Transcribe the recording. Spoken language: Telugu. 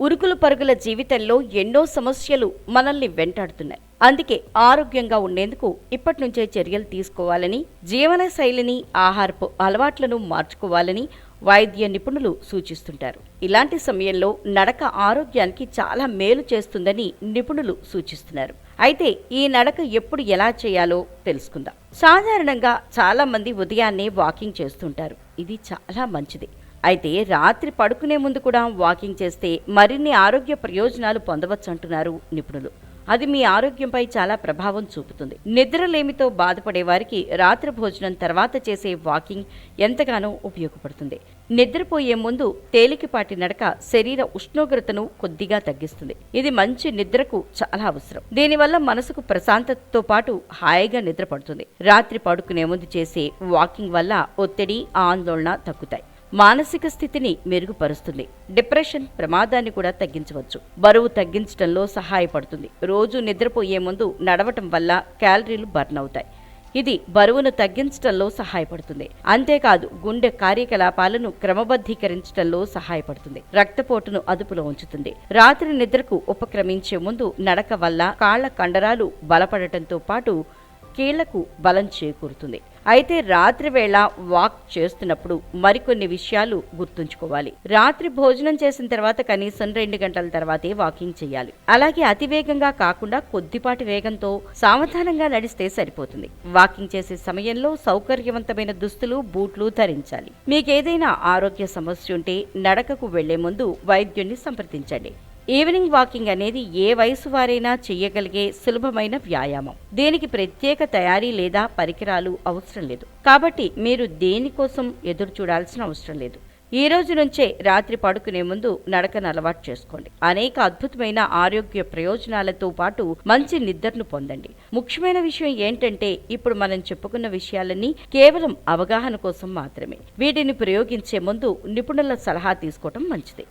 ఉరుకులు పరుగుల జీవితంలో ఎన్నో సమస్యలు మనల్ని వెంటాడుతున్నాయి. అందుకే ఆరోగ్యంగా ఉండేందుకు ఇప్పటి నుంచే చర్యలు తీసుకోవాలని, జీవన శైలిని, ఆహారపు అలవాట్లను మార్చుకోవాలని వైద్య నిపుణులు సూచిస్తుంటారు. ఇలాంటి సమయంలో నడక ఆరోగ్యానికి చాలా మేలు చేస్తుందని నిపుణులు సూచిస్తున్నారు. అయితే ఈ నడక ఎప్పుడు ఎలా చేయాలో తెలుసుకుందాం. సాధారణంగా చాలా మంది ఉదయాన్నే వాకింగ్ చేస్తుంటారు. ఇది చాలా మంచిది. అయితే రాత్రి పడుకునే ముందు కూడా వాకింగ్ చేస్తే మరిన్ని ఆరోగ్య ప్రయోజనాలు పొందవచ్చు అంటున్నారు నిపుణులు. అది మీ ఆరోగ్యంపై చాలా ప్రభావం చూపుతుంది. నిద్రలేమితో బాధపడే వారికి రాత్రి భోజనం తర్వాత చేసే వాకింగ్ ఎంతగానో ఉపయోగపడుతుంది. నిద్రపోయే ముందు తేలికపాటి నడక శరీర ఉష్ణోగ్రతను కొద్దిగా తగ్గిస్తుంది. ఇది మంచి నిద్రకు చాలా అవసరం. దీనివల్ల మనసుకు ప్రశాంతతతో పాటు హాయిగా నిద్ర పడుతుంది. రాత్రి పడుకునే ముందు చేసే వాకింగ్ వల్ల ఒత్తిడి, ఆందోళన తగ్గుతాయి. మానసిక స్థితిని మెరుగుపరుస్తుంది. డిప్రెషన్ ప్రమాదాన్ని కూడా తగ్గించవచ్చు. బరువు తగ్గించడంలో సహాయపడుతుంది. రోజు నిద్రపోయే ముందు నడవటం వల్ల క్యాలరీలు బర్న్ అవుతాయి. ఇది బరువును తగ్గించడంలో సహాయపడుతుంది. అంతేకాదు గుండె కార్యకలాపాలను క్రమబద్ధీకరించడంలో సహాయపడుతుంది. రక్తపోటును అదుపులో ఉంచుతుంది. రాత్రి నిద్రకు ఉపక్రమించే ముందు నడక వల్ల కాళ్ల కండరాలు బలపడటంతో పాటు కీళ్లకు బలం చేకూరుతుంది. అయితే రాత్రి వేళ వాక్ చేస్తున్నప్పుడు మరికొన్ని విషయాలు గుర్తుంచుకోవాలి. రాత్రి భోజనం చేసిన తర్వాత కనీసం 2 గంటల తర్వాతే వాకింగ్ చేయాలి. అలాగే అతివేగంగా కాకుండా కొద్దిపాటి వేగంతో సావధానంగా నడిస్తే సరిపోతుంది. వాకింగ్ చేసే సమయంలో సౌకర్యవంతమైన దుస్తులు, బూట్లు ధరించాలి. మీకేదైనా ఆరోగ్య సమస్య ఉంటే నడకకు వెళ్లే ముందు వైద్యుణ్ణి సంప్రదించండి. ఈవినింగ్ వాకింగ్ అనేది ఏ వయసు వారైనా చెయ్యగలిగే సులభమైన వ్యాయామం. దీనికి ప్రత్యేక తయారీ లేదా పరికరాలు అవసరం లేదు. కాబట్టి మీరు దేనికోసం ఎదురు చూడాల్సిన అవసరం లేదు. ఈ రోజు నుంచే రాత్రి పడుకునే ముందు నడకను అలవాటు చేసుకోండి. అనేక అద్భుతమైన ఆరోగ్య ప్రయోజనాలతో పాటు మంచి నిద్రను పొందండి. ముఖ్యమైన విషయం ఏంటంటే ఇప్పుడు మనం చెప్పుకున్న విషయాలన్నీ కేవలం అవగాహన కోసం మాత్రమే. వీటిని ప్రయోగించే ముందు నిపుణుల సలహా తీసుకోవటం మంచిది.